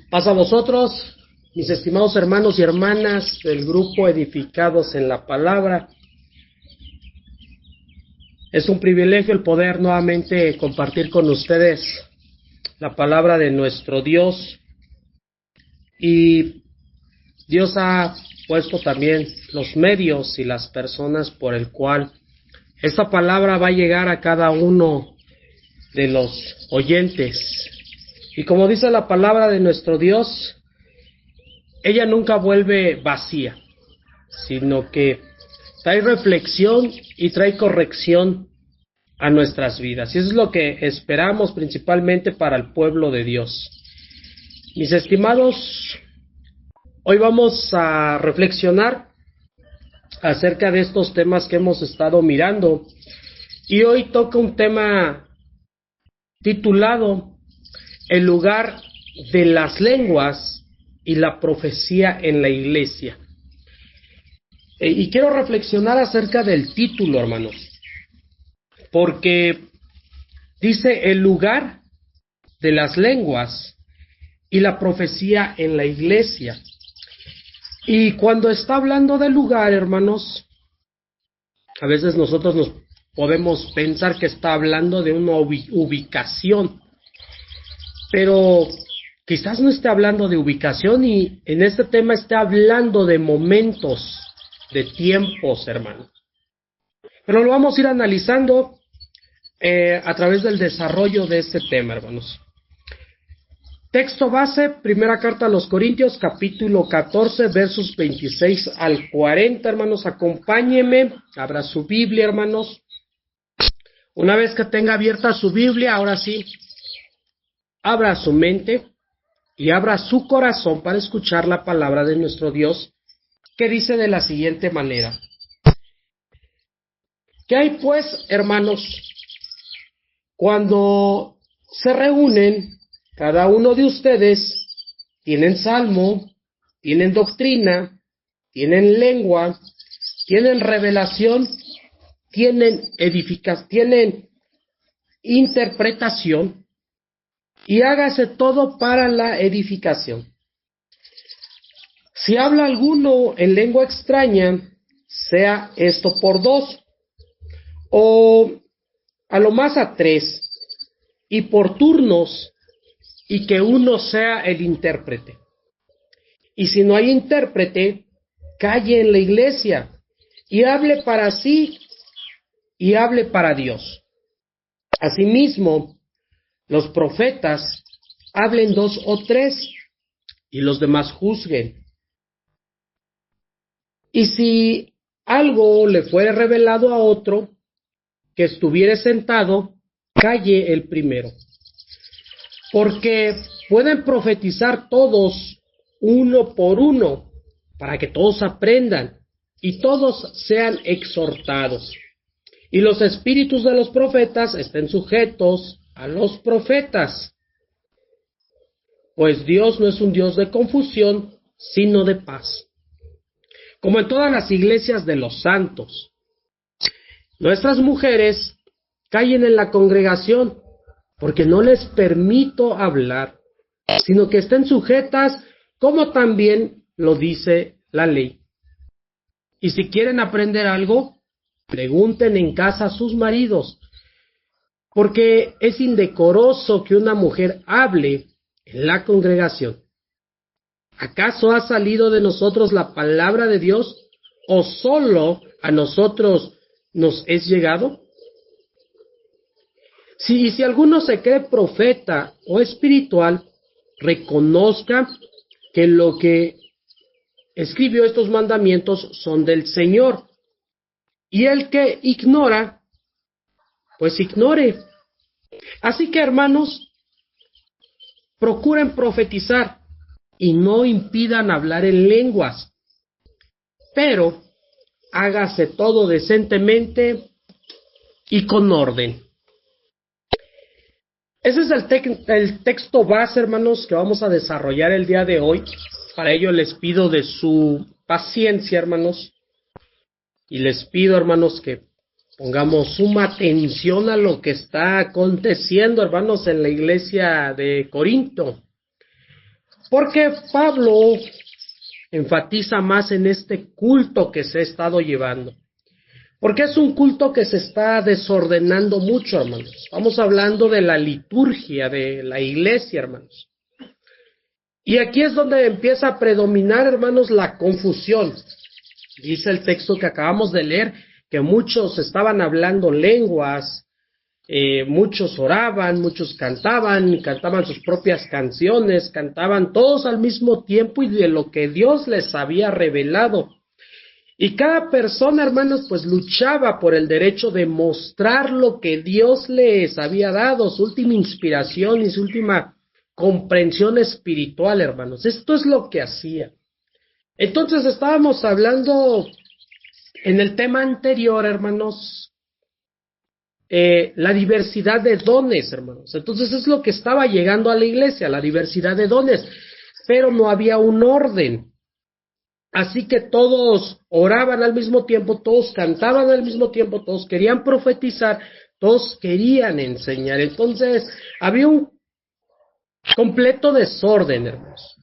Paz a vosotros, mis estimados hermanos y hermanas del grupo Edificados en la Palabra. Es un privilegio el poder nuevamente compartir con ustedes la palabra de nuestro Dios. Y Dios ha puesto también los medios y las personas por el cual esta palabra va a llegar a cada uno de los oyentes. Y como dice la palabra de nuestro Dios, ella nunca vuelve vacía, sino que trae reflexión y trae corrección a nuestras vidas. Y eso es lo que esperamos principalmente para el pueblo de Dios. Mis estimados, hoy vamos a reflexionar acerca de estos temas que hemos estado mirando. Y hoy toca un tema titulado El lugar de las lenguas y la profecía en la iglesia. Y quiero reflexionar acerca del título, hermanos, porque dice el lugar de las lenguas y la profecía en la iglesia. Y cuando está hablando del lugar, hermanos, a veces nosotros nos podemos pensar que está hablando de una ubicación, pero quizás no esté hablando de ubicación y en este tema esté hablando de momentos, de tiempos, hermanos. Pero lo vamos a ir analizando a través del desarrollo de este tema, hermanos. Texto base, primera carta a los Corintios, capítulo 14, versos 26 al 40, hermanos. Acompáñenme, abra su Biblia, hermanos. Una vez que tenga abierta su Biblia, ahora sí, abra su mente y abra su corazón para escuchar la palabra de nuestro Dios, que dice de la siguiente manera. ¿Qué hay pues, hermanos, cuando se reúnen? Cada uno de ustedes tienen salmo, tienen doctrina, tienen lengua, tienen revelación, tienen tienen interpretación, y hágase todo para la edificación. Si habla alguno en lengua extraña, sea esto por 2, o a lo más a 3, y por turnos, y que uno sea el intérprete. Y si no hay intérprete, calle en la iglesia, y hable para sí, y hable para Dios. Asimismo, los profetas hablen 2 o 3, y los demás juzguen. Y si algo le fuere revelado a otro, que estuviere sentado, calle el primero. Porque pueden profetizar todos uno por uno, para que todos aprendan y todos sean exhortados. Y los espíritus de los profetas estén sujetos a los profetas. Pues Dios no es un Dios de confusión, sino de paz. Como en todas las iglesias de los santos, nuestras mujeres callen en la congregación, porque no les permito hablar, sino que estén sujetas, como también lo dice la ley. Y si quieren aprender algo, pregunten en casa a sus maridos, porque es indecoroso que una mujer hable en la congregación. ¿Acaso ha salido de nosotros la palabra de Dios, o solo a nosotros nos es llegado? Si alguno se cree profeta o espiritual, reconozca que lo que escribió estos mandamientos son del Señor. Y el que ignora, pues ignore. Así que, hermanos, procuren profetizar y no impidan hablar en lenguas, pero hágase todo decentemente y con orden. Ese es el texto base, hermanos, que vamos a desarrollar el día de hoy. Para ello les pido de su paciencia, hermanos, y les pido, hermanos, que pongamos suma atención a lo que está aconteciendo, hermanos, en la iglesia de Corinto. Porque Pablo enfatiza más en este culto que se ha estado llevando. Porque es un culto que se está desordenando mucho, hermanos. Estamos hablando de la liturgia de la iglesia, hermanos. Y aquí es donde empieza a predominar, hermanos, la confusión. Dice el texto que acabamos de leer que muchos estaban hablando lenguas, muchos oraban, muchos cantaban, cantaban sus propias canciones, cantaban todos al mismo tiempo y de lo que Dios les había revelado. Y cada persona, hermanos, pues luchaba por el derecho de mostrar lo que Dios les había dado, su última inspiración y su última comprensión espiritual, hermanos. Esto es lo que hacía. Entonces estábamos hablando en el tema anterior, hermanos, la diversidad de dones, hermanos. Entonces es lo que estaba llegando a la iglesia, la diversidad de dones, pero no había un orden. Así que todos oraban al mismo tiempo, todos cantaban al mismo tiempo, todos querían profetizar, todos querían enseñar. Entonces había un completo desorden, hermanos.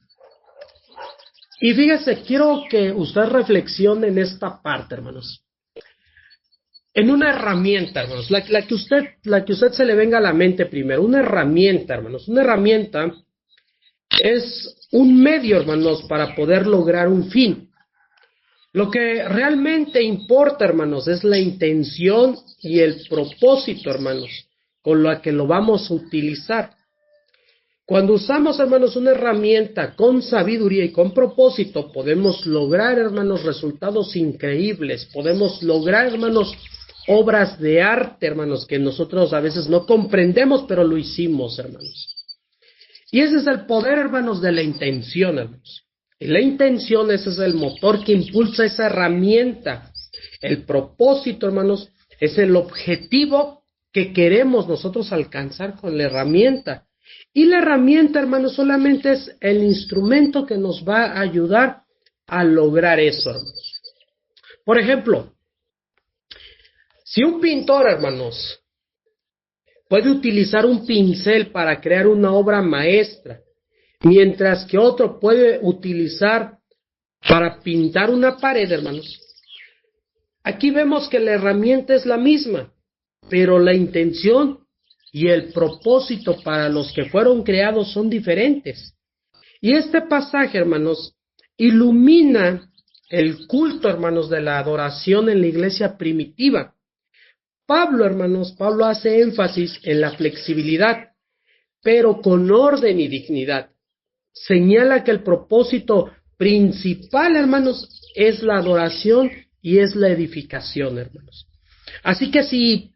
Y fíjese, quiero que usted reflexione en esta parte, hermanos. En una herramienta, hermanos, la que usted se le venga a la mente primero, una herramienta, hermanos, una herramienta es un medio, hermanos, para poder lograr un fin. Lo que realmente importa, hermanos, es la intención y el propósito, hermanos, con la que lo vamos a utilizar. Cuando usamos, hermanos, una herramienta con sabiduría y con propósito, podemos lograr, hermanos, resultados increíbles. Podemos lograr, hermanos, obras de arte, hermanos, que nosotros a veces no comprendemos, pero lo hicimos, hermanos. Y ese es el poder, hermanos, de la intención, hermanos. Y la intención, ese es el motor que impulsa esa herramienta. El propósito, hermanos, es el objetivo que queremos nosotros alcanzar con la herramienta. Y la herramienta, hermanos, solamente es el instrumento que nos va a ayudar a lograr eso, hermanos. Por ejemplo, si un pintor, hermanos, puede utilizar un pincel para crear una obra maestra, mientras que otro puede utilizar para pintar una pared, hermanos. Aquí vemos que la herramienta es la misma, pero la intención y el propósito para los que fueron creados son diferentes. Y este pasaje, hermanos, ilumina el culto, hermanos, de la adoración en la iglesia primitiva. Pablo, hermanos, Pablo hace énfasis en la flexibilidad, pero con orden y dignidad. Señala que el propósito principal, hermanos, es la adoración y es la edificación, hermanos. Así que si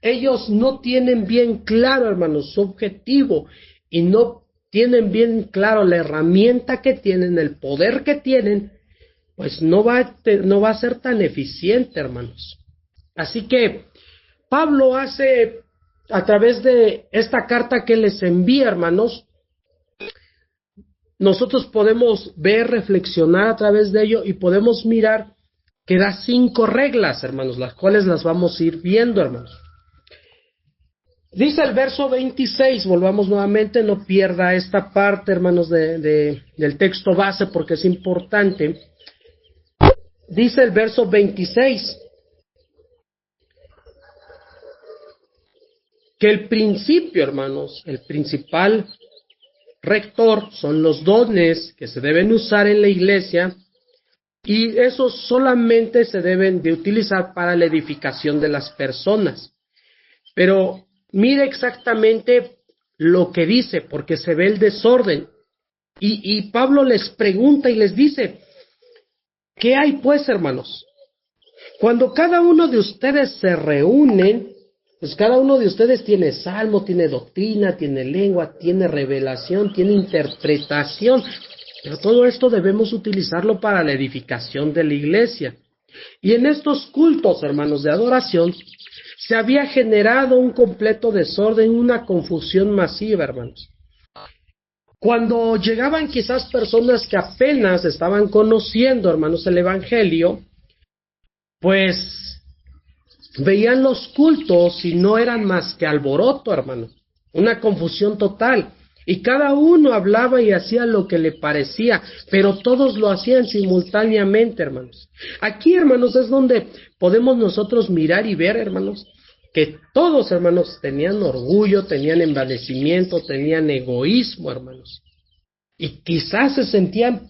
ellos no tienen bien claro, hermanos, su objetivo y no tienen bien claro la herramienta que tienen, el poder que tienen, pues no va a ser tan eficiente, hermanos. Así que Pablo hace, a través de esta carta que les envía, hermanos, nosotros podemos ver, reflexionar a través de ello y podemos mirar que da 5 reglas, hermanos, las cuales las vamos a ir viendo, hermanos. Dice el verso 26, volvamos nuevamente, no pierda esta parte, hermanos, del texto base porque es importante. Dice el verso 26, que el principio, hermanos, el principal rector son los dones que se deben usar en la iglesia y esos solamente se deben de utilizar para la edificación de las personas. Pero mire exactamente lo que dice, porque se ve el desorden. Y Pablo les pregunta y les dice, ¿qué hay pues, hermanos? Cuando cada uno de ustedes se reúnen, pues cada uno de ustedes tiene salmo, tiene doctrina, tiene lengua, tiene revelación, tiene interpretación. Pero todo esto debemos utilizarlo para la edificación de la iglesia. Y en estos cultos, hermanos, de adoración, se había generado un completo desorden, una confusión masiva, hermanos. Cuando llegaban quizás personas que apenas estaban conociendo, hermanos, el Evangelio, pues veían los cultos y no eran más que alboroto, hermano, una confusión total. y cada uno hablaba y hacía lo que le parecía, pero todos lo hacían simultáneamente, hermanos. Aquí, hermanos, es donde podemos nosotros mirar y ver, hermanos, que todos, hermanos, tenían orgullo, tenían envanecimiento, tenían egoísmo, hermanos. Y quizás se sentían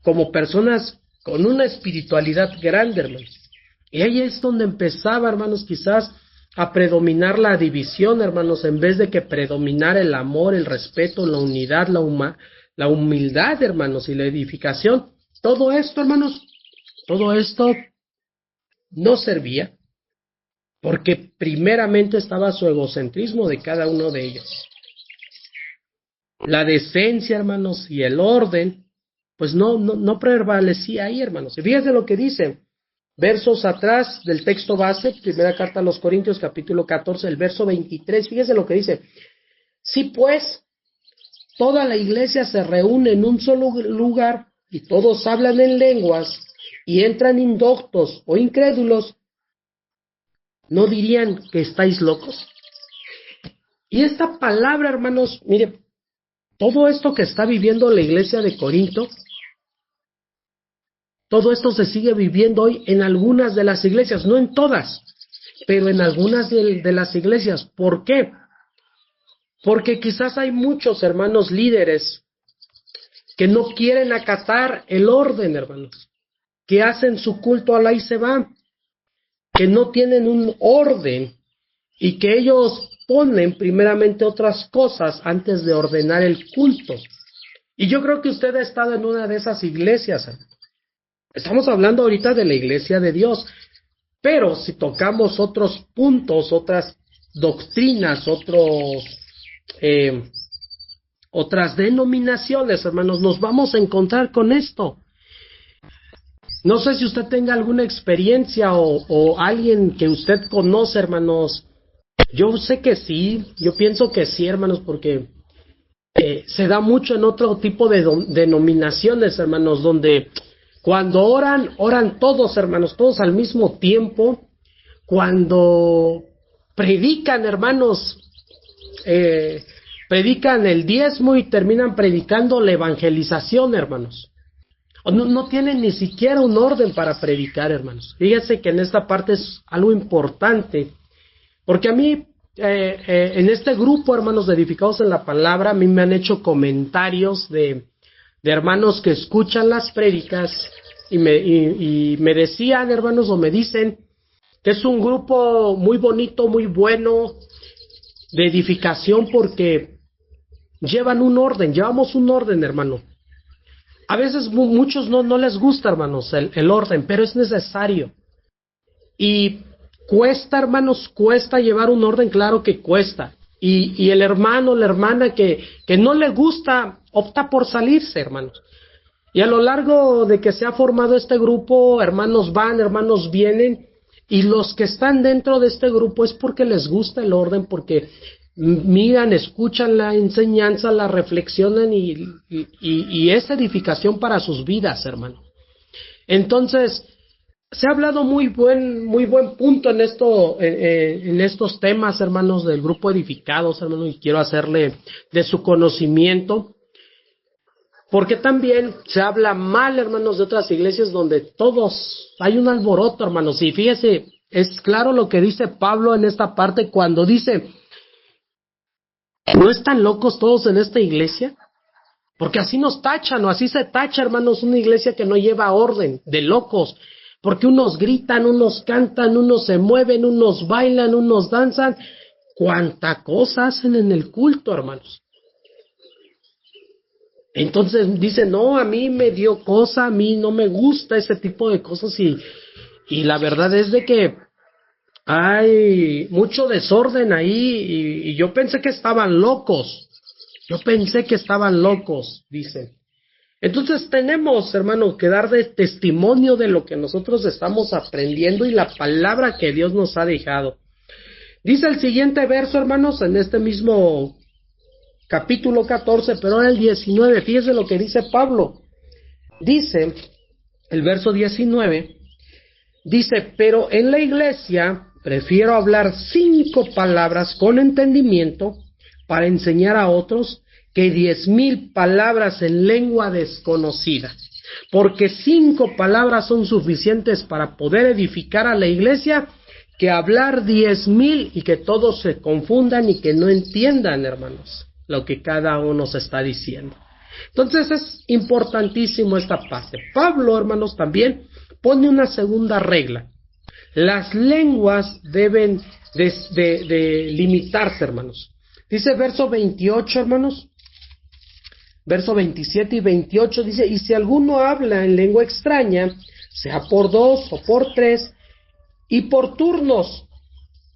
como personas con una espiritualidad grande, hermanos. Y ahí es donde empezaba, hermanos, quizás a predominar la división, hermanos, en vez de que predominar el amor, el respeto, la unidad, la humildad, hermanos, y la edificación. Todo esto, hermanos, todo esto no servía, porque primeramente estaba su egocentrismo de cada uno de ellos. La decencia, hermanos, y el orden, pues no prevalecía ahí, hermanos. Y fíjense lo que dice, versos atrás del texto base, primera carta a los Corintios, capítulo 14, el verso 23, fíjense lo que dice. Si pues toda la iglesia se reúne en un solo lugar y todos hablan en lenguas y entran indoctos o incrédulos, ¿no dirían que estáis locos? Y esta palabra, hermanos, mire, todo esto que está viviendo la iglesia de Corinto, todo esto se sigue viviendo hoy en algunas de las iglesias, no en todas, pero en algunas de las iglesias. ¿Por qué? Porque quizás hay muchos hermanos líderes que no quieren acatar el orden, hermanos, que hacen su culto al ahí se va, que no tienen un orden y que ellos ponen primeramente otras cosas antes de ordenar el culto. Y yo creo que usted ha estado en una de esas iglesias, hermanos. Estamos hablando ahorita de la iglesia de Dios, pero si tocamos otros puntos, otras doctrinas, otras denominaciones, hermanos, nos vamos a encontrar con esto. No sé si usted tenga alguna experiencia o alguien que usted conoce, hermanos. Yo sé que sí, yo pienso que sí, hermanos, porque se da mucho en otro tipo de denominaciones, hermanos, donde cuando oran todos, hermanos, todos al mismo tiempo. Cuando predican, hermanos, predican el diezmo y terminan predicando la evangelización, hermanos. No tienen ni siquiera un orden para predicar, hermanos. Fíjense que en esta parte es algo importante, porque a mí, en este grupo, hermanos, de edificados en la palabra, a mí me han hecho comentarios de hermanos que escuchan las prédicas y me decían, hermanos, o me dicen que es un grupo muy bonito, muy bueno, de edificación, porque llevan un orden, llevamos un orden, hermano. A veces muchos no les gusta, hermanos, el orden, pero es necesario. Y cuesta, hermanos, cuesta llevar un orden, claro que cuesta. Y el hermano, la hermana que no le gusta, opta por salirse, hermanos. Y a lo largo de que se ha formado este grupo, hermanos van, hermanos vienen, y los que están dentro de este grupo es porque les gusta el orden, porque miran, escuchan la enseñanza, la reflexionan y es edificación para sus vidas, hermano. Entonces, se ha hablado muy buen punto en estos temas, hermanos, del grupo edificados, hermanos, y quiero hacerle de su conocimiento, porque también se habla mal, hermanos, de otras iglesias donde todos, hay un alboroto, hermanos, y fíjese, es claro lo que dice Pablo en esta parte cuando dice, ¿no están locos todos en esta iglesia? Porque así nos tachan, o así se tacha, hermanos, una iglesia que no lleva orden, de locos. Porque unos gritan, unos cantan, unos se mueven, unos bailan, unos danzan. ¿Cuánta cosa hacen en el culto, hermanos? Entonces dicen, no, a mí me dio cosa, a mí no me gusta ese tipo de cosas. Y la verdad es de que hay mucho desorden ahí y yo pensé que estaban locos. Yo pensé que estaban locos, dicen. Entonces tenemos, hermanos, que dar de testimonio de lo que nosotros estamos aprendiendo y la palabra que Dios nos ha dejado. Dice el siguiente verso, hermanos, en este mismo capítulo 14, pero ahora el 19, fíjense lo que dice Pablo. Dice, el verso 19, dice, pero en la iglesia prefiero hablar 5 palabras con entendimiento para enseñar a otros que 10,000 palabras en lengua desconocida, porque 5 palabras son suficientes para poder edificar a la iglesia, que hablar 10,000 y que todos se confundan y que no entiendan, hermanos, lo que cada uno se está diciendo. Entonces es importantísimo esta parte. Pablo, hermanos, también pone una segunda regla. Las lenguas deben de limitarse, hermanos. Dice verso 28, hermanos, verso 27 y 28, dice: y si alguno habla en lengua extraña, sea por 2 o por 3, y por turnos,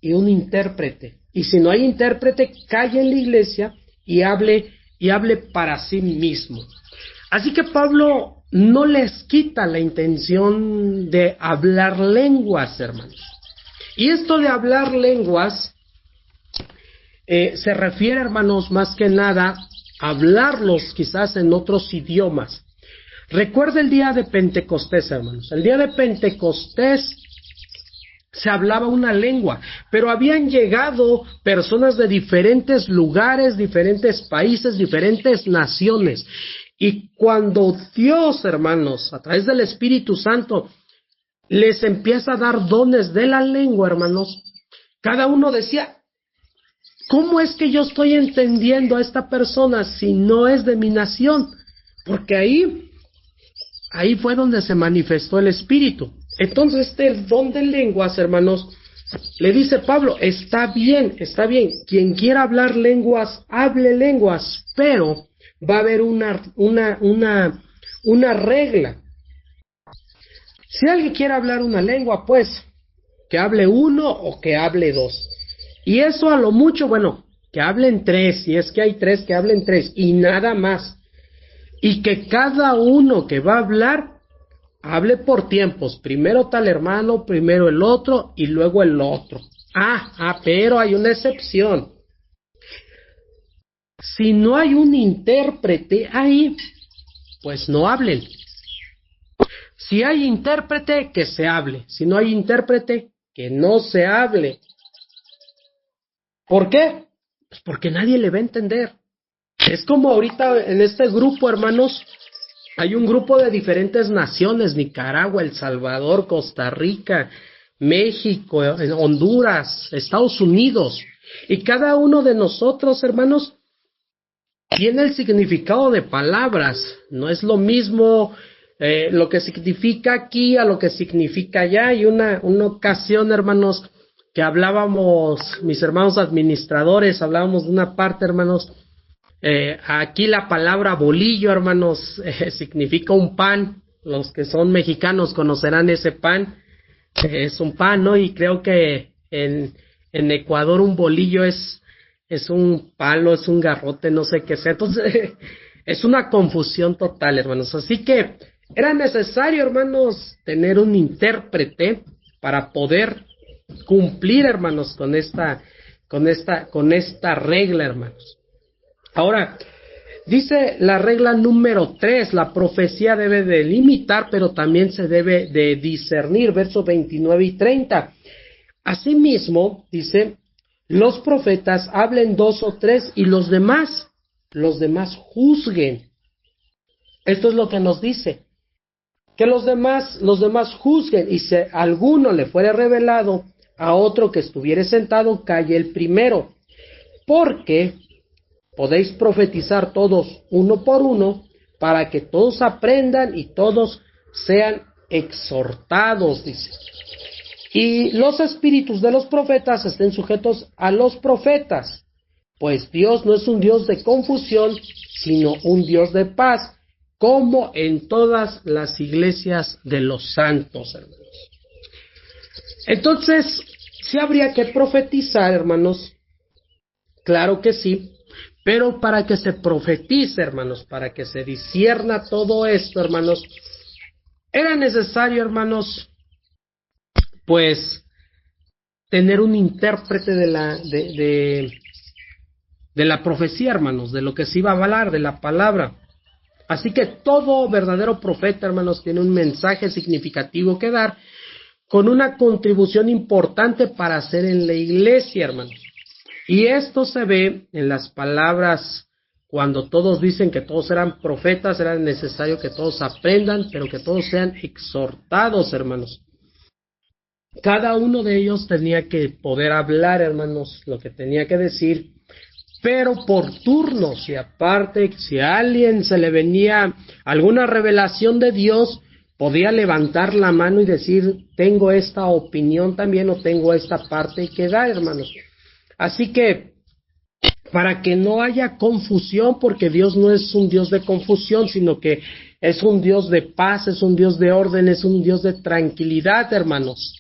y un intérprete. Y si no hay intérprete, calle en la iglesia y hable para sí mismo. Así que Pablo no les quita la intención de hablar lenguas, hermanos. Y esto de hablar lenguas se refiere, hermanos, más que nada a hablarlos quizás en otros idiomas. Recuerda el día de Pentecostés, hermanos. El día de Pentecostés se hablaba una lengua, pero habían llegado personas de diferentes lugares, diferentes países, diferentes naciones. Y cuando Dios, hermanos, a través del Espíritu Santo, les empieza a dar dones de la lengua, hermanos, cada uno decía: ¿cómo es que yo estoy entendiendo a esta persona si no es de mi nación? Porque ahí fue donde se manifestó el Espíritu. Entonces este don de lenguas, hermanos, le dice Pablo: está bien, quien quiera hablar lenguas, hable lenguas, pero va a haber una regla. Si alguien quiere hablar una lengua, pues, que hable 1 o que hable 2. Y eso a lo mucho, bueno, que hablen 3, si es que hay 3, que hablen 3, y nada más. Y que cada uno que va a hablar, hable por tiempos, primero tal hermano, primero el otro, y luego el otro. Pero hay una excepción. Si no hay un intérprete ahí, pues no hablen. Si hay intérprete, que se hable. Si no hay intérprete, que no se hable. ¿Por qué? Pues porque nadie le va a entender. Es como ahorita en este grupo, hermanos, hay un grupo de diferentes naciones: Nicaragua, El Salvador, Costa Rica, México, Honduras, Estados Unidos. Y cada uno de nosotros, hermanos, tiene el significado de palabras. No es lo mismo lo que significa aquí a lo que significa allá. Hay una ocasión, hermanos, que hablábamos, mis hermanos administradores, hablábamos de una parte, hermanos. Aquí la palabra bolillo, hermanos, significa un pan. Los que son mexicanos conocerán ese pan. Es un pan, ¿no? Y creo que en Ecuador un bolillo es un palo, es un garrote, no sé qué sea. Entonces, es una confusión total, hermanos. Así que era necesario, hermanos, tener un intérprete para poder cumplir, hermanos, con esta regla, hermanos. Ahora, dice la regla número 3, la profecía debe de limitar, pero también se debe de discernir, versos 29 y 30. Asimismo, dice: los profetas hablen 2 o 3 y los demás juzguen. Esto es lo que nos dice, que los demás juzguen, y si a alguno le fuere revelado a otro que estuviere sentado, calle el primero, porque podéis profetizar todos uno por uno, para que todos aprendan y todos sean exhortados, dice. Y los espíritus de los profetas estén sujetos a los profetas, pues Dios no es un Dios de confusión, sino un Dios de paz, como en todas las iglesias de los santos, hermanos. Entonces, ¿sí habría que profetizar, hermanos? Claro que sí. Pero para que se profetice, hermanos, para que se discierna todo esto, hermanos, era necesario, hermanos, pues, tener un intérprete de la profecía, hermanos, de lo que se iba a hablar, de la palabra. Así que todo verdadero profeta, hermanos, tiene un mensaje significativo que dar, con una contribución importante para hacer en la iglesia, hermanos. Y esto se ve en las palabras cuando todos dicen que todos eran profetas, era necesario que todos aprendan, pero que todos sean exhortados, hermanos. Cada uno de ellos tenía que poder hablar, hermanos, lo que tenía que decir, pero por turnos, y aparte, si a alguien se le venía alguna revelación de Dios, podía levantar la mano y decir, tengo esta opinión también, o tengo esta parte que da, hermanos. Así que, para que no haya confusión, porque Dios no es un Dios de confusión, sino que es un Dios de paz, es un Dios de orden, es un Dios de tranquilidad, hermanos.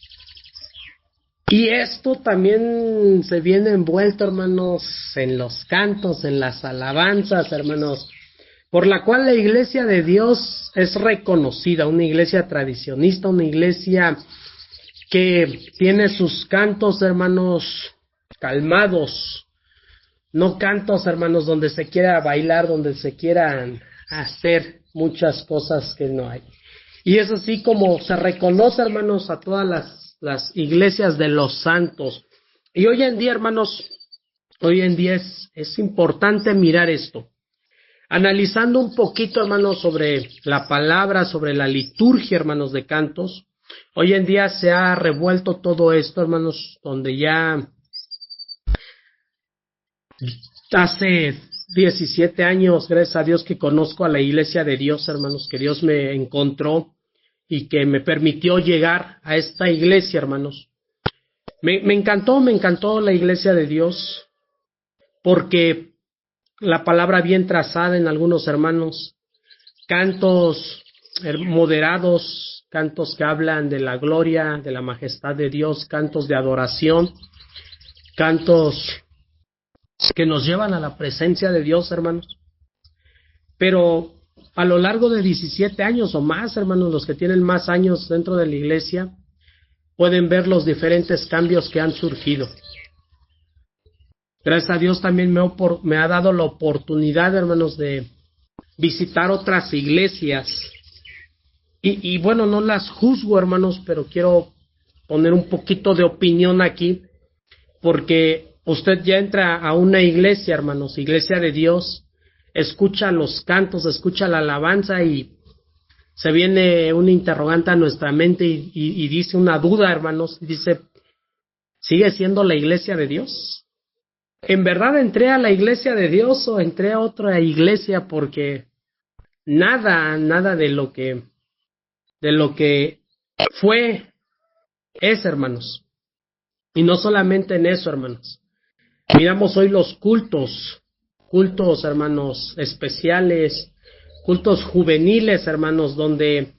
Y esto también se viene envuelto, hermanos, en los cantos, en las alabanzas, hermanos, por la cual la iglesia de Dios es reconocida, una iglesia tradicionista, una iglesia que tiene sus cantos, hermanos, calmados, no cantos, hermanos, donde se quiera bailar, donde se quieran hacer muchas cosas que no hay. Y es así como se reconoce, hermanos, a todas las iglesias de los santos. Y hoy en día, hermanos, hoy en día es importante mirar esto. Analizando un poquito, hermanos, sobre la palabra, sobre la liturgia, hermanos, de cantos. Hoy en día se ha revuelto todo esto, hermanos, donde ya hace 17 años, gracias a Dios, que conozco a la iglesia de Dios, hermanos, que Dios me encontró y que me permitió llegar a esta iglesia, hermanos. Me encantó la iglesia de Dios, porque la palabra bien trazada en algunos hermanos, cantos moderados, cantos que hablan de la gloria, de la majestad de Dios, cantos de adoración, cantos que nos llevan a la presencia de Dios, hermanos. Pero a lo largo de 17 años o más, hermanos, los que tienen más años dentro de la iglesia, pueden ver los diferentes cambios que han surgido. Gracias a Dios también me ha dado la oportunidad, hermanos, de visitar otras iglesias. Y bueno, no las juzgo, hermanos, pero quiero poner un poquito de opinión aquí, porque usted ya entra a una iglesia, hermanos, iglesia de Dios, escucha los cantos, escucha la alabanza y se viene un interrogante a nuestra mente y dice una duda, hermanos, dice, ¿sigue siendo la iglesia de Dios? ¿En verdad entré a la iglesia de Dios o entré a otra iglesia? Porque nada de lo que fue es, hermanos. Y no solamente en eso, hermanos. Miramos hoy los cultos, hermanos, especiales, cultos juveniles, hermanos, donde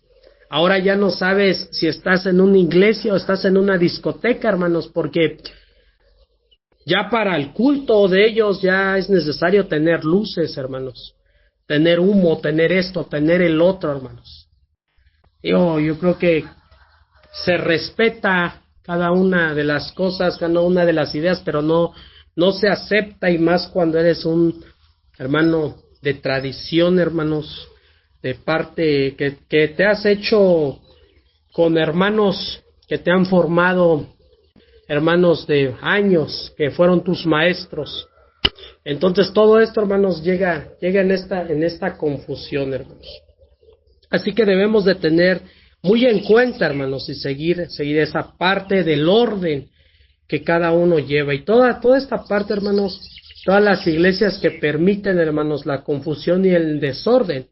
ahora ya no sabes si estás en una iglesia o estás en una discoteca, hermanos, porque ya para el culto de ellos ya es necesario tener luces, hermanos, tener humo, tener esto, tener el otro, hermanos. Yo creo que se respeta cada una de las cosas, cada una de las ideas, pero no se acepta, y más cuando eres un hermano de tradición, hermanos, de parte que te has hecho con hermanos que te han formado, hermanos de años, que fueron tus maestros. Entonces todo esto, hermanos, llega en esta confusión, hermanos. Así que debemos de tener muy en cuenta, hermanos, y seguir esa parte del orden que cada uno lleva. Y toda esta parte, hermanos, todas las iglesias que permiten, hermanos, la confusión y el desorden,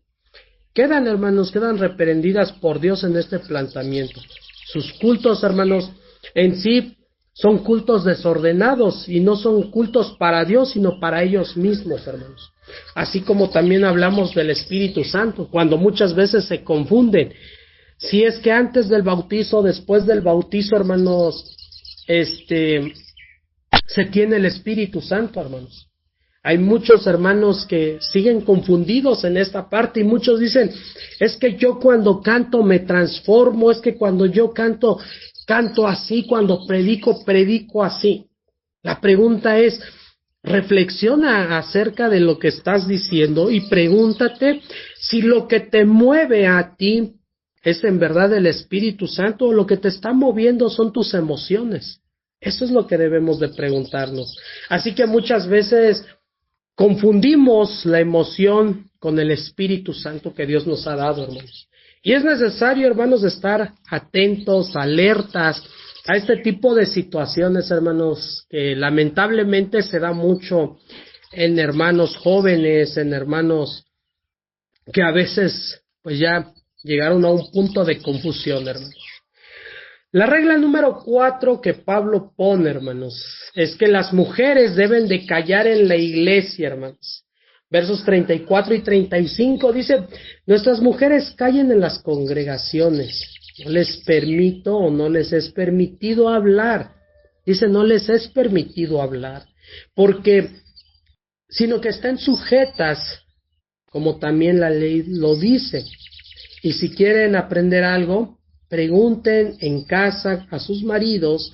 quedan reprendidas por Dios en este planteamiento. Sus cultos, hermanos, en sí son cultos desordenados y no son cultos para Dios, sino para ellos mismos, hermanos. Así como también hablamos del Espíritu Santo, cuando muchas veces se confunden. Si es que antes del bautizo, después del bautizo, hermanos, se tiene el Espíritu Santo, hermanos. Hay muchos hermanos que siguen confundidos en esta parte y muchos dicen, es que yo cuando canto me transformo, es que cuando yo canto así, cuando predico así. La pregunta es, reflexiona acerca de lo que estás diciendo y pregúntate si lo que te mueve a ti es en verdad el Espíritu Santo o lo que te está moviendo son tus emociones. Eso es lo que debemos de preguntarnos. Así que muchas veces confundimos la emoción con el Espíritu Santo que Dios nos ha dado, hermanos. Y es necesario, hermanos, estar atentos, alertas a este tipo de situaciones, hermanos, que lamentablemente se da mucho en hermanos jóvenes, en hermanos que a veces pues ya llegaron a un punto de confusión, hermanos. La regla número 4 que Pablo pone, hermanos, es que las mujeres deben de callar en la iglesia, hermanos. Versos 34 y 35 dice, nuestras mujeres callen en las congregaciones, no les permito o no les es permitido hablar. Dice, no les es permitido hablar, porque, sino que estén sujetas, como también la ley lo dice. Y si quieren aprender algo, pregunten en casa a sus maridos,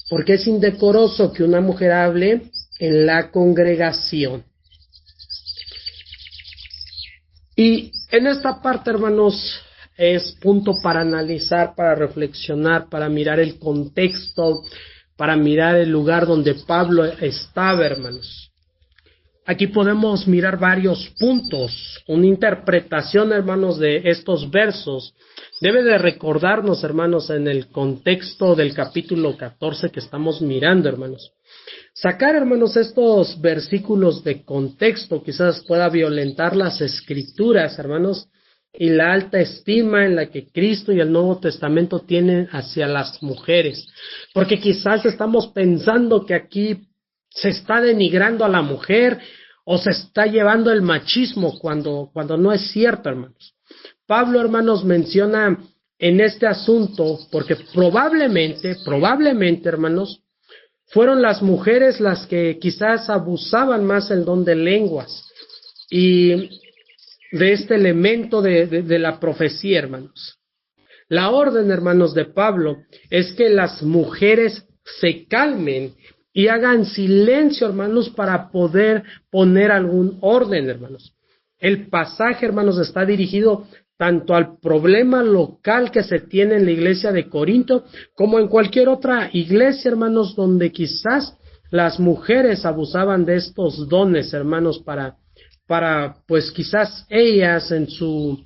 porque es indecoroso que una mujer hable en la congregación. Y en esta parte, hermanos, es punto para analizar, para reflexionar, para mirar el contexto, para mirar el lugar donde Pablo estaba, hermanos. Aquí podemos mirar varios puntos, una interpretación, hermanos, de estos versos. Debe de recordarnos, hermanos, en el contexto del capítulo 14 que estamos mirando, hermanos. Sacar, hermanos, estos versículos de contexto quizás pueda violentar las escrituras, hermanos, y la alta estima en la que Cristo y el Nuevo Testamento tienen hacia las mujeres. Porque quizás estamos pensando que aquí se está denigrando a la mujer o se está llevando el machismo cuando no es cierto, hermanos. Pablo, hermanos, menciona en este asunto porque probablemente, hermanos, fueron las mujeres las que quizás abusaban más el don de lenguas y de este elemento de la profecía, hermanos. La orden, hermanos, de Pablo es que las mujeres se calmen y hagan silencio, hermanos, para poder poner algún orden, hermanos. El pasaje, hermanos, está dirigido tanto al problema local que se tiene en la iglesia de Corinto, como en cualquier otra iglesia, hermanos, donde quizás las mujeres abusaban de estos dones, hermanos, para pues quizás ellas en su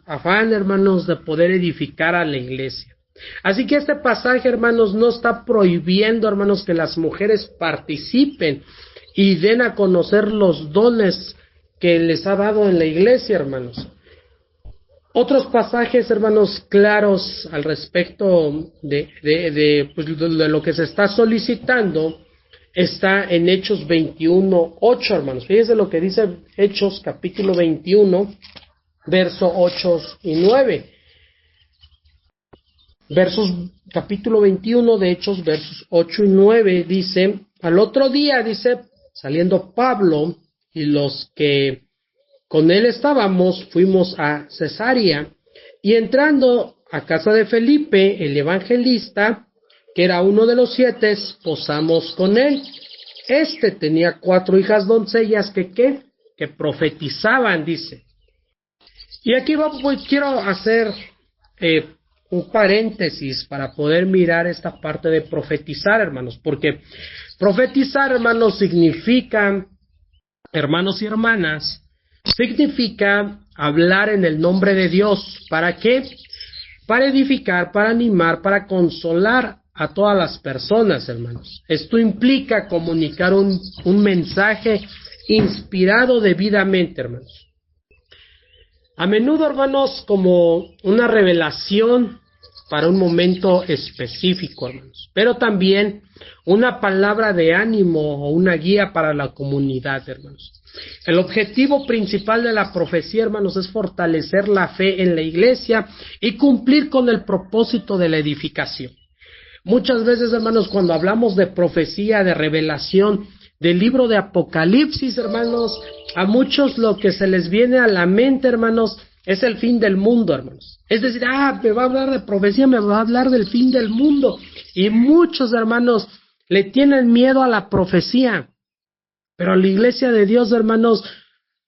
afán, hermanos, de poder edificar a la iglesia. Así que este pasaje, hermanos, no está prohibiendo, hermanos, que las mujeres participen y den a conocer los dones que les ha dado en la iglesia, hermanos. Otros pasajes, hermanos, claros al respecto de lo que se está solicitando está en Hechos 21:8, hermanos. Fíjense lo que dice Hechos capítulo 21, versos 8 y 9. Capítulo 21 de Hechos, versos 8 y 9, dice, al otro día, dice, saliendo Pablo y los que con él estábamos, fuimos a Cesarea, y entrando a casa de Felipe, el evangelista, que era uno de los 7, posamos con él. Este tenía 4 hijas doncellas que profetizaban, dice. Y aquí quiero hacer un paréntesis para poder mirar esta parte de profetizar, hermanos, porque profetizar, hermanos, significa, hermanos y hermanas, significa hablar en el nombre de Dios. ¿Para qué? Para edificar, para animar, para consolar a todas las personas, hermanos. Esto implica comunicar un mensaje inspirado debidamente, hermanos. A menudo, hermanos, como una revelación para un momento específico, hermanos, pero también una palabra de ánimo o una guía para la comunidad, hermanos. El objetivo principal de la profecía, hermanos, es fortalecer la fe en la iglesia y cumplir con el propósito de la edificación. Muchas veces, hermanos, cuando hablamos de profecía, de revelación, del libro de Apocalipsis, hermanos, a muchos lo que se les viene a la mente, hermanos, es el fin del mundo, hermanos. Es decir, me va a hablar de profecía, me va a hablar del fin del mundo. Y muchos, hermanos, le tienen miedo a la profecía. Pero a la iglesia de Dios, hermanos,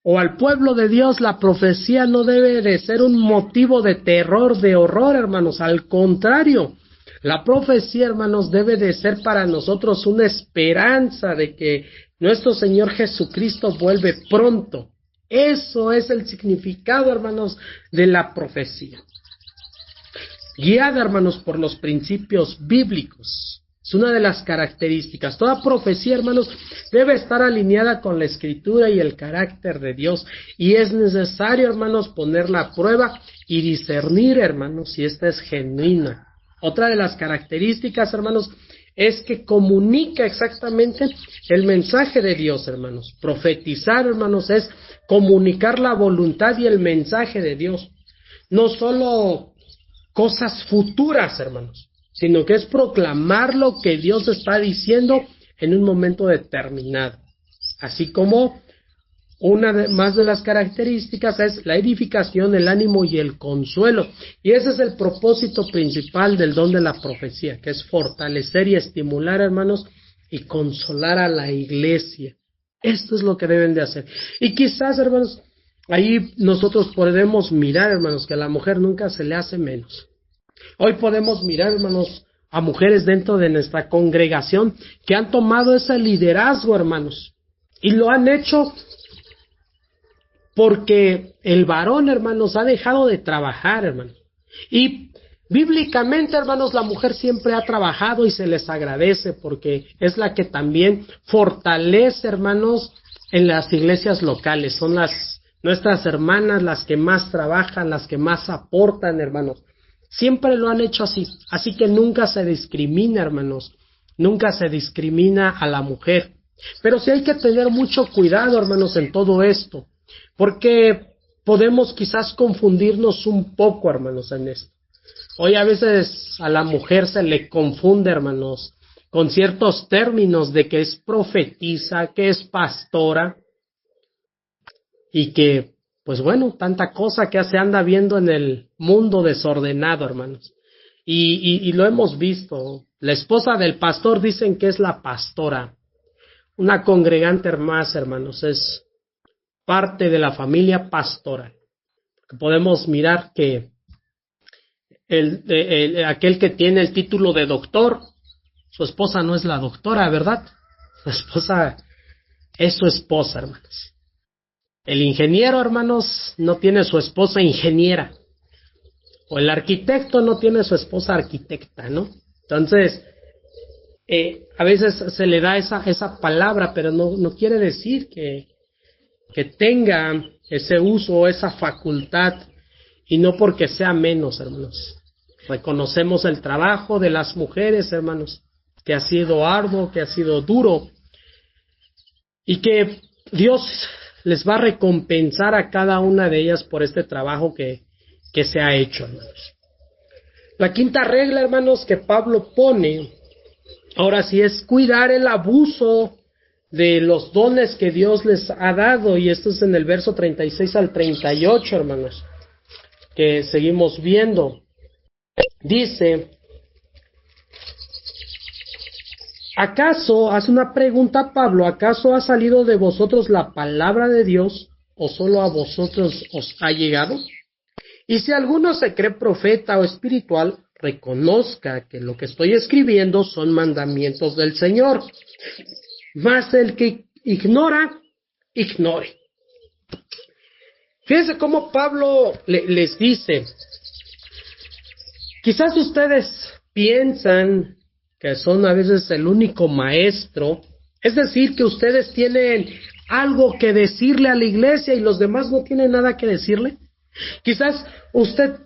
o al pueblo de Dios, la profecía no debe de ser un motivo de terror, de horror, hermanos. Al contrario, la profecía, hermanos, debe de ser para nosotros una esperanza de que Nuestro Señor Jesucristo vuelve pronto. Eso es el significado, hermanos, de la profecía. Guiada, hermanos, por los principios bíblicos. Es una de las características. Toda profecía, hermanos, debe estar alineada con la Escritura y el carácter de Dios. Y es necesario, hermanos, ponerla a prueba y discernir, hermanos, si esta es genuina. Otra de las características, hermanos, es que comunica exactamente el mensaje de Dios, hermanos. Profetizar, hermanos, es comunicar la voluntad y el mensaje de Dios. No solo cosas futuras, hermanos, sino que es proclamar lo que Dios está diciendo en un momento determinado. Así como más de las características es la edificación, el ánimo y el consuelo. Y ese es el propósito principal del don de la profecía, que es fortalecer y estimular, hermanos, y consolar a la iglesia. Esto es lo que deben de hacer. Y quizás, hermanos, ahí nosotros podemos mirar, hermanos, que a la mujer nunca se le hace menos. Hoy podemos mirar, hermanos, a mujeres dentro de nuestra congregación que han tomado ese liderazgo, hermanos, y lo han hecho porque el varón, hermanos, ha dejado de trabajar, hermanos. Y bíblicamente, hermanos, la mujer siempre ha trabajado y se les agradece porque es la que también fortalece, hermanos, en las iglesias locales. Son nuestras hermanas las que más trabajan, las que más aportan, hermanos. Siempre lo han hecho así. Así que nunca se discrimina, hermanos. Nunca se discrimina a la mujer. Pero sí hay que tener mucho cuidado, hermanos, en todo esto. Porque podemos quizás confundirnos un poco, hermanos, en esto. Hoy a veces a la mujer se le confunde, hermanos, con ciertos términos de que es profetisa, que es pastora, y que, pues bueno, tanta cosa que se anda viendo en el mundo desordenado, hermanos. Y lo hemos visto. La esposa del pastor dicen que es la pastora. Una congregante más, hermanos, es parte de la familia pastoral. Podemos mirar que aquel que tiene el título de doctor, su esposa no es la doctora, ¿verdad? Su esposa es su esposa, hermanos. El ingeniero, hermanos, no tiene su esposa ingeniera. O el arquitecto no tiene su esposa arquitecta, ¿no? Entonces, a veces se le da esa palabra, pero no quiere decir que tenga ese uso o esa facultad, y no porque sea menos, hermanos. Reconocemos el trabajo de las mujeres, hermanos, que ha sido arduo, que ha sido duro, y que Dios les va a recompensar a cada una de ellas por este trabajo que se ha hecho, hermanos. La quinta regla, hermanos, que Pablo pone, ahora sí, es cuidar el abuso de los dones que Dios les ha dado, y esto es en el verso 36 al 38, hermanos, que seguimos viendo. Dice, ¿acaso, hace una pregunta Pablo, ¿acaso ha salido de vosotros la palabra de Dios, o solo a vosotros os ha llegado? Y si alguno se cree profeta o espiritual, reconozca que lo que estoy escribiendo son mandamientos del Señor. Mas el que ignora, ignore. Fíjense cómo Pablo les dice, quizás ustedes piensan que son a veces el único maestro, es decir, que ustedes tienen algo que decirle a la iglesia y los demás no tienen nada que decirle. Quizás usted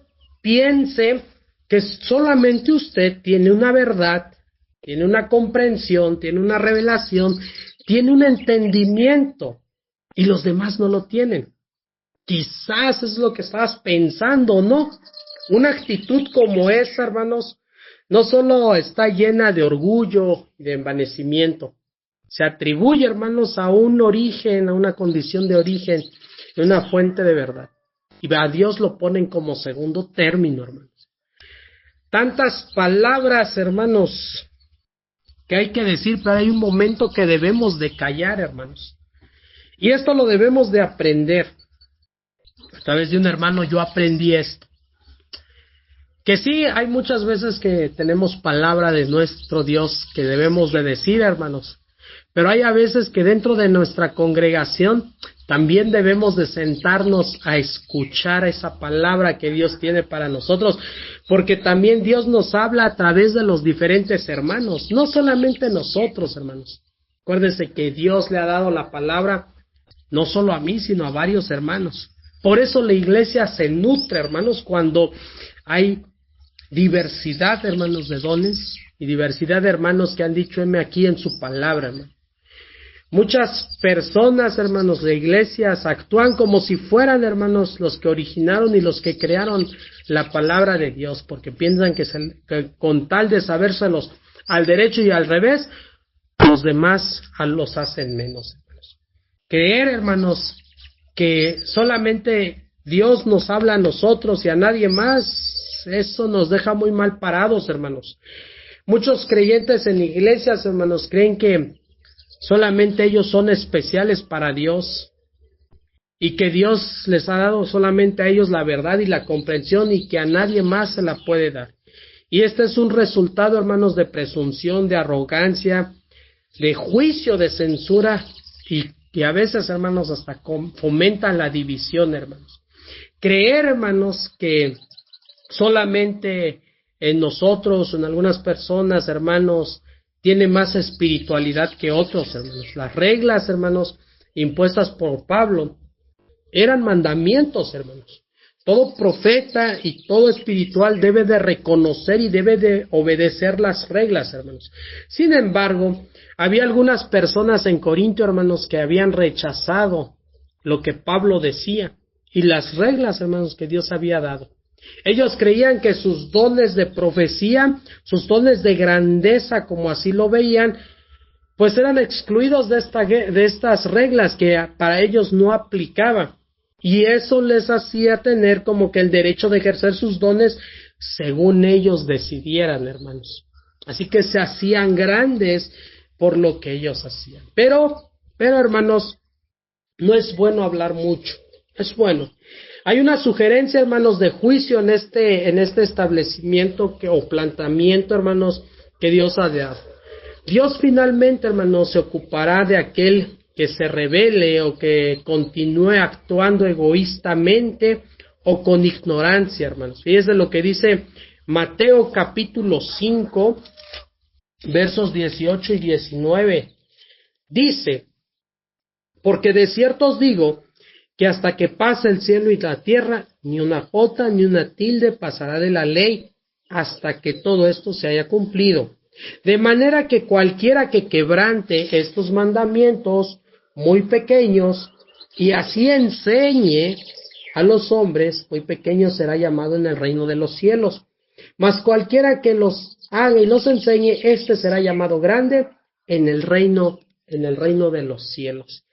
piense que solamente usted tiene una verdad, tiene una comprensión, tiene una revelación, tiene un entendimiento y los demás no lo tienen. Quizás es lo que estabas pensando, ¿no? Una actitud como esa, hermanos, no solo está llena de orgullo y de envanecimiento, se atribuye, hermanos, a un origen, a una condición de origen, de una fuente de verdad. Y a Dios lo ponen como segundo término, hermanos. Tantas palabras, hermanos, que hay que decir, pero hay un momento que debemos de callar, hermanos. Y esto lo debemos de aprender. A través de un hermano yo aprendí esto. Que sí, hay muchas veces que tenemos palabra de nuestro Dios que debemos de decir, hermanos. pero hay a veces que dentro de nuestra congregación también debemos de sentarnos a escuchar esa palabra que Dios tiene para nosotros, porque también Dios nos habla a través de los diferentes hermanos, no solamente nosotros, hermanos. Acuérdense que Dios le ha dado la palabra no solo a mí, sino a varios hermanos. Por eso la iglesia se nutre, hermanos, cuando hay diversidad, hermanos, de dones y diversidad de hermanos que han dicho heme aquí en su palabra, hermano. Muchas personas, hermanos, de iglesias actúan como si fueran, hermanos, los que originaron y los que crearon la palabra de Dios, porque piensan que con tal de sabérselos al derecho y al revés, los demás los hacen menos, hermanos. Creer, hermanos, que solamente Dios nos habla a nosotros y a nadie más, eso nos deja muy mal parados, hermanos. Muchos creyentes en iglesias, hermanos, creen que solamente ellos son especiales para Dios y que Dios les ha dado solamente a ellos la verdad y la comprensión y que a nadie más se la puede dar. Y este es un resultado, hermanos, de presunción, de arrogancia, de juicio, de censura y a veces, hermanos, hasta fomentan la división, hermanos. Creer, hermanos, que solamente en nosotros, en algunas personas, hermanos, tiene más espiritualidad que otros, hermanos. Las reglas, hermanos, impuestas por Pablo, eran mandamientos, hermanos. Todo profeta y todo espiritual debe de reconocer y debe de obedecer las reglas, hermanos. Sin embargo, había algunas personas en Corinto, hermanos, que habían rechazado lo que Pablo decía y las reglas, hermanos, que Dios había dado. Ellos creían que sus dones de profecía, sus dones de grandeza, como así lo veían, pues eran excluidos de estas reglas que para ellos no aplicaban. Y eso les hacía tener como que el derecho de ejercer sus dones según ellos decidieran, hermanos. Así que se hacían grandes por lo que ellos hacían. Pero hermanos, no es bueno hablar mucho. Es bueno. Hay una sugerencia, hermanos, de juicio en este establecimiento o planteamiento, hermanos, que Dios ha dado. Dios finalmente, hermanos, se ocupará de aquel que se rebele o que continúe actuando egoístamente o con ignorancia, hermanos. Fíjense lo que dice Mateo capítulo 5, versos 18 y 19. Dice, porque de cierto os digo, que hasta que pase el cielo y la tierra, ni una jota ni una tilde pasará de la ley, hasta que todo esto se haya cumplido. De manera que cualquiera que quebrante estos mandamientos muy pequeños, y así enseñe a los hombres, muy pequeño será llamado en el reino de los cielos. Mas cualquiera que los haga y los enseñe, éste será llamado grande en el reino de los cielos.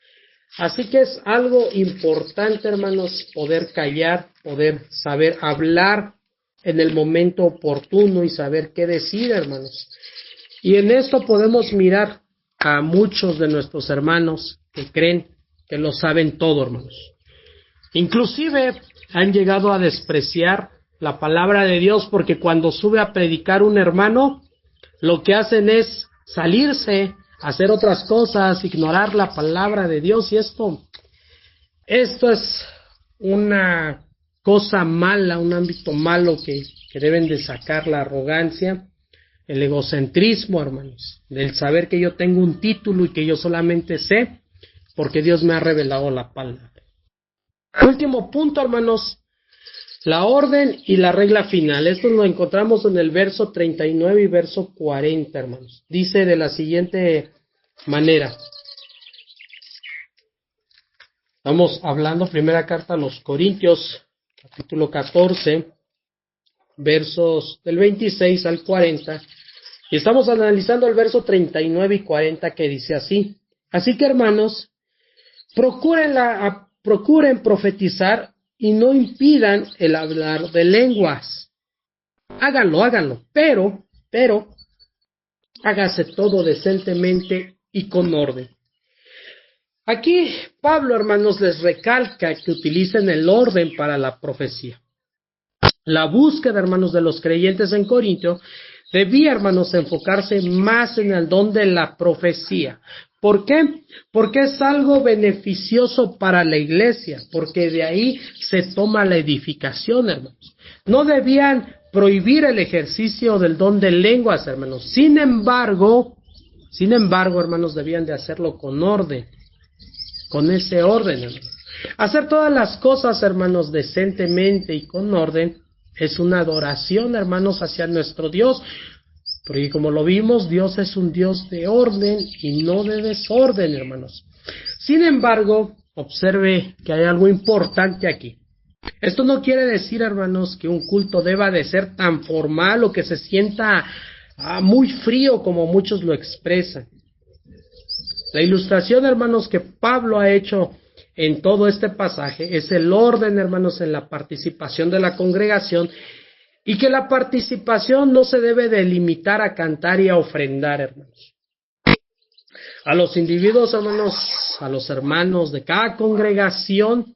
Así que es algo importante, hermanos, poder callar, poder saber hablar en el momento oportuno y saber qué decir, hermanos. Y en esto podemos mirar a muchos de nuestros hermanos que creen que lo saben todo, hermanos. Inclusive han llegado a despreciar la palabra de Dios porque cuando sube a predicar un hermano, lo que hacen es salirse, hacer otras cosas, ignorar la palabra de Dios, y esto es una cosa mala, un ámbito malo que deben de sacar, la arrogancia, el egocentrismo, hermanos, del saber que yo tengo un título y que yo solamente sé porque Dios me ha revelado la palabra. Último punto, hermanos, la orden y la regla final. Esto lo encontramos en el verso 39 y verso 40, hermanos. Dice de la siguiente manera. Estamos hablando, primera carta a los Corintios, capítulo 14, versos del 26 al 40. Y estamos analizando el verso 39 y 40 que dice así. Así que, hermanos, procuren profetizar y no impidan el hablar de lenguas. Háganlo, pero, hágase todo decentemente y con orden. Aquí Pablo, hermanos, les recalca que utilicen el orden para la profecía. La búsqueda, hermanos, de los creyentes en Corinto debía, hermanos, enfocarse más en el don de la profecía. ¿Por qué? Porque es algo beneficioso para la iglesia, porque de ahí se toma la edificación, hermanos. No debían prohibir el ejercicio del don de lenguas, hermanos. Sin embargo, hermanos, debían de hacerlo con orden, con ese orden, hermanos. Hacer todas las cosas, hermanos, decentemente y con orden es una adoración, hermanos, hacia nuestro Dios. Porque como lo vimos, Dios es un Dios de orden y no de desorden, hermanos. Sin embargo, observe que hay algo importante aquí. Esto no quiere decir, hermanos, que un culto deba de ser tan formal o que se sienta muy frío como muchos lo expresan. La ilustración, hermanos, que Pablo ha hecho en todo este pasaje es el orden, hermanos, en la participación de la congregación, y que la participación no se debe de limitar a cantar y a ofrendar, hermanos. A los individuos, hermanos, a los hermanos de cada congregación,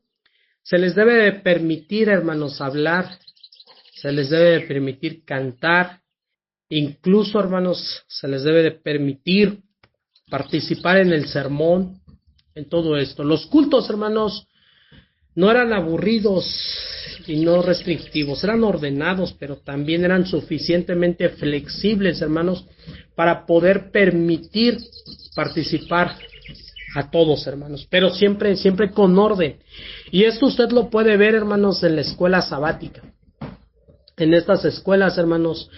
se les debe de permitir, hermanos, hablar, se les debe de permitir cantar, incluso, hermanos, se les debe de permitir participar en el sermón, en todo esto. Los cultos, hermanos, no eran aburridos y no restrictivos, eran ordenados, pero también eran suficientemente flexibles, hermanos, para poder permitir participar a todos, hermanos, pero siempre con orden. Y esto usted lo puede ver, hermanos, en la escuela sabática. En estas escuelas, hermanos,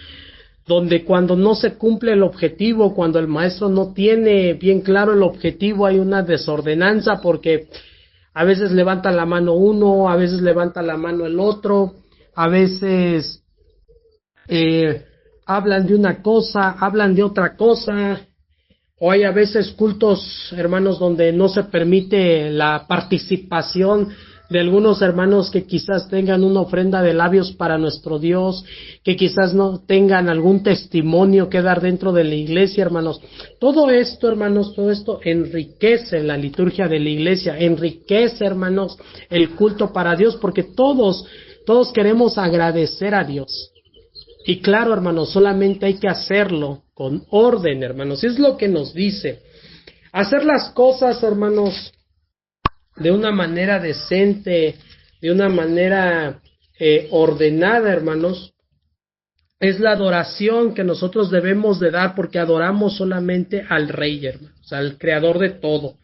donde cuando no se cumple el objetivo, cuando el maestro no tiene bien claro el objetivo, hay una desordenanza porque a veces levanta la mano uno, a veces levanta la mano el otro, a veces hablan de una cosa, hablan de otra cosa, o hay a veces cultos, hermanos, donde no se permite la participación de algunos hermanos que quizás tengan una ofrenda de labios para nuestro Dios, que quizás no tengan algún testimonio que dar dentro de la iglesia, hermanos. Todo esto, hermanos, todo esto enriquece la liturgia de la iglesia, enriquece, hermanos, el culto para Dios, porque todos queremos agradecer a Dios. Y claro, hermanos, solamente hay que hacerlo con orden, hermanos. Es lo que nos dice. Hacer las cosas, hermanos, de una manera decente, de una manera ordenada, hermanos, es la adoración que nosotros debemos de dar, porque adoramos solamente al Rey, hermanos, al Creador de todo.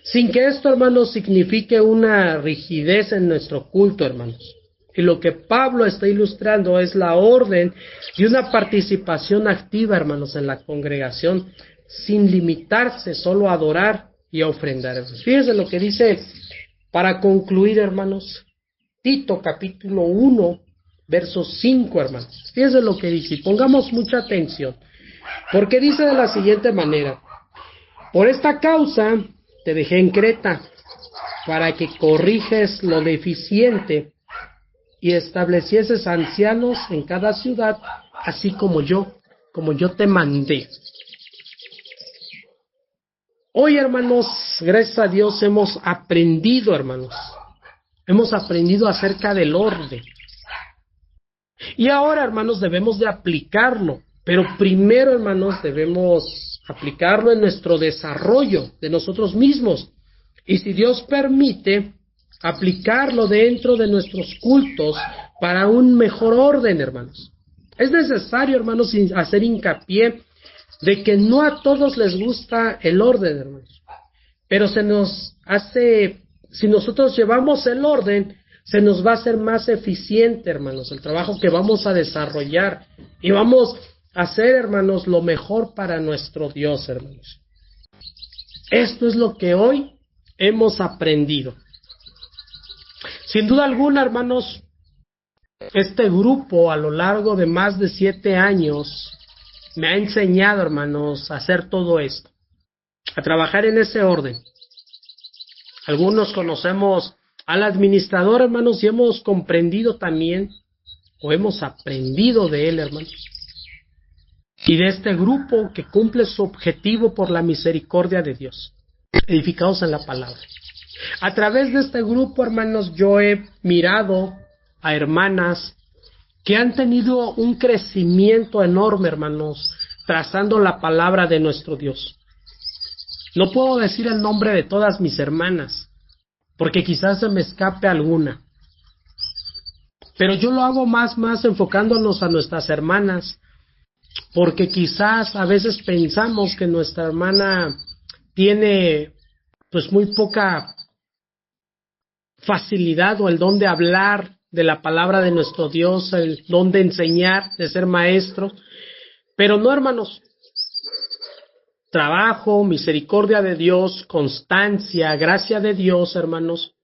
Sin que esto, hermanos, signifique una rigidez en nuestro culto, hermanos. Y lo que Pablo está ilustrando es la orden de una participación activa, hermanos, en la congregación, sin limitarse solo a adorar y a ofrendar. Fíjense lo que dice, para concluir, hermanos, Tito capítulo 1, verso 5, hermanos. Fíjense lo que dice, y pongamos mucha atención, porque dice de la siguiente manera: por esta causa te dejé en Creta, para que corriges lo deficiente y establecieses ancianos en cada ciudad, así como yo te mandé. Hoy, hermanos, gracias a Dios hemos aprendido, hermanos. Hemos aprendido acerca del orden. Y ahora, hermanos, debemos de aplicarlo. Pero primero, hermanos, debemos aplicarlo en nuestro desarrollo de nosotros mismos. Y si Dios permite, aplicarlo dentro de nuestros cultos para un mejor orden, hermanos. Es necesario, hermanos, hacer hincapié de que no a todos les gusta el orden, hermanos. Pero si nosotros llevamos el orden, se nos va a hacer más eficiente, hermanos, el trabajo que vamos a desarrollar. Y vamos a hacer, hermanos, lo mejor para nuestro Dios, hermanos. Esto es lo que hoy hemos aprendido. Sin duda alguna, hermanos, este grupo a lo largo de más de 7 años me ha enseñado, hermanos, a hacer todo esto, a trabajar en ese orden. Algunos conocemos al administrador, hermanos, y hemos comprendido también, o hemos aprendido de él, hermanos, y de este grupo que cumple su objetivo por la misericordia de Dios, edificados en la palabra. A través de este grupo, hermanos, yo he mirado a hermanas que han tenido un crecimiento enorme, hermanos, trazando la palabra de nuestro Dios. No puedo decir el nombre de todas mis hermanas, porque quizás se me escape alguna. Pero yo lo hago más enfocándonos a nuestras hermanas, porque quizás a veces pensamos que nuestra hermana tiene pues muy poca facilidad o el don de hablar de la palabra de nuestro Dios, el don de enseñar, de ser maestro. Pero no, hermanos. Trabajo, misericordia de Dios, constancia, gracia de Dios, hermanos,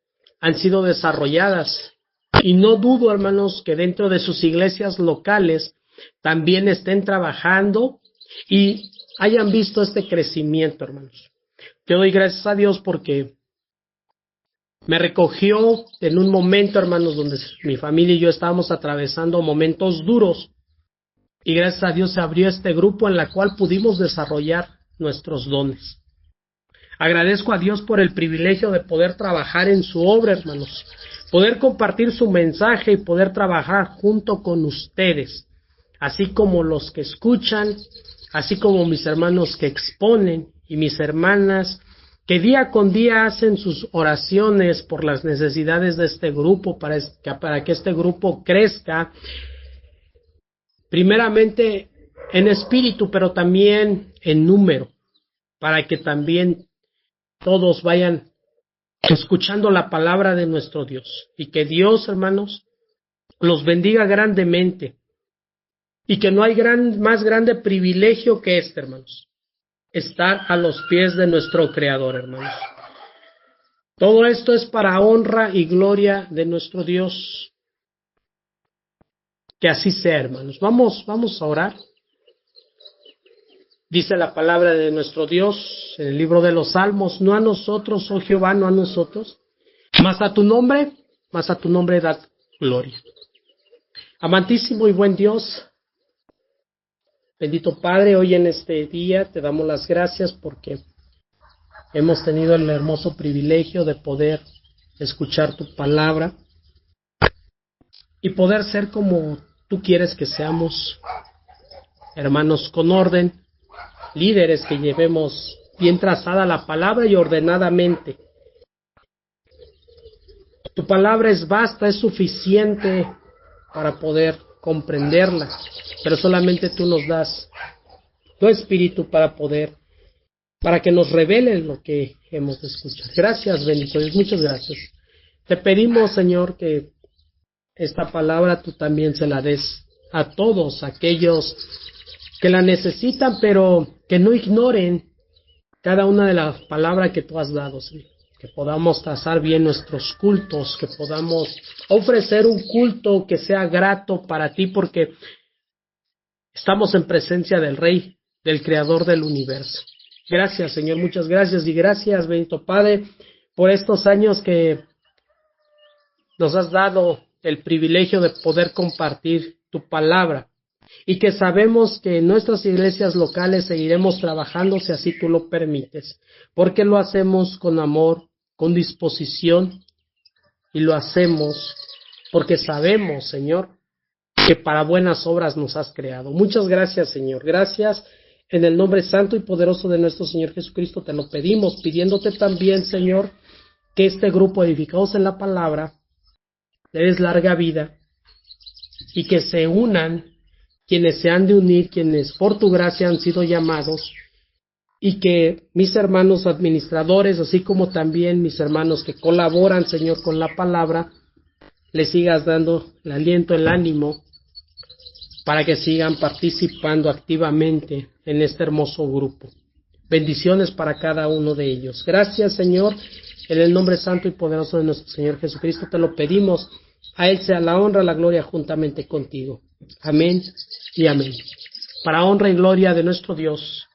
han sido desarrolladas. Y no dudo, hermanos, que dentro de sus iglesias locales también estén trabajando y hayan visto este crecimiento, hermanos. Yo doy gracias a Dios porque me recogió en un momento, hermanos, donde mi familia y yo estábamos atravesando momentos duros. Y gracias a Dios se abrió este grupo en la cual pudimos desarrollar nuestros dones. Agradezco a Dios por el privilegio de poder trabajar en su obra, hermanos, poder compartir su mensaje y poder trabajar junto con ustedes, así como los que escuchan, así como mis hermanos que exponen y mis hermanas que día con día hacen sus oraciones por las necesidades de este grupo, para que este grupo crezca, primeramente en espíritu, pero también en número, para que también todos vayan escuchando la palabra de nuestro Dios. Y que Dios, hermanos, los bendiga grandemente. Y que no hay más grande privilegio que este, hermanos. Estar a los pies de nuestro Creador, hermanos. Todo esto es para honra y gloria de nuestro Dios. Que así sea, hermanos. Vamos a orar. Dice la palabra de nuestro Dios en el libro de los Salmos: no a nosotros, oh Jehová, no a nosotros, mas a tu nombre da gloria. Amantísimo y buen Dios, bendito Padre, hoy en este día te damos las gracias porque hemos tenido el hermoso privilegio de poder escuchar tu palabra y poder ser como tú quieres que seamos, hermanos con orden, líderes que llevemos bien trazada la palabra y ordenadamente. Tu palabra es vasta, es suficiente para poder comprenderla, pero solamente tú nos das tu espíritu para que nos revele lo que hemos de escuchar. Gracias, bendito Dios, muchas gracias. Te pedimos, Señor, que esta palabra tú también se la des a todos aquellos que la necesitan, pero que no ignoren cada una de las palabras que tú has dado, Señor. Que podamos trazar bien nuestros cultos, que podamos ofrecer un culto que sea grato para ti, porque estamos en presencia del Rey, del Creador del universo. Gracias, Señor, muchas gracias, y gracias, bendito Padre, por estos años que nos has dado el privilegio de poder compartir tu palabra. Y que sabemos que en nuestras iglesias locales seguiremos trabajando si así tú lo permites, porque lo hacemos con amor, con disposición, y lo hacemos porque sabemos, Señor, que para buenas obras nos has creado. Muchas gracias, Señor. Gracias en el nombre santo y poderoso de nuestro Señor Jesucristo te lo pedimos, pidiéndote también, Señor, que este grupo edificados en la palabra le des larga vida y que se unan quienes se han de unir, quienes por tu gracia han sido llamados, y que mis hermanos administradores, así como también mis hermanos que colaboran, Señor, con la palabra, les sigas dando el aliento, el ánimo, para que sigan participando activamente en este hermoso grupo. Bendiciones para cada uno de ellos. Gracias, Señor, en el nombre santo y poderoso de nuestro Señor Jesucristo te lo pedimos. A Él sea la honra, la gloria juntamente contigo. Amén y amén. Para honra y gloria de nuestro Dios,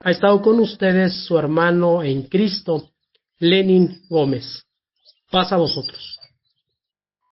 ha estado con ustedes su hermano en Cristo, Lenin Gómez. Paz a vosotros.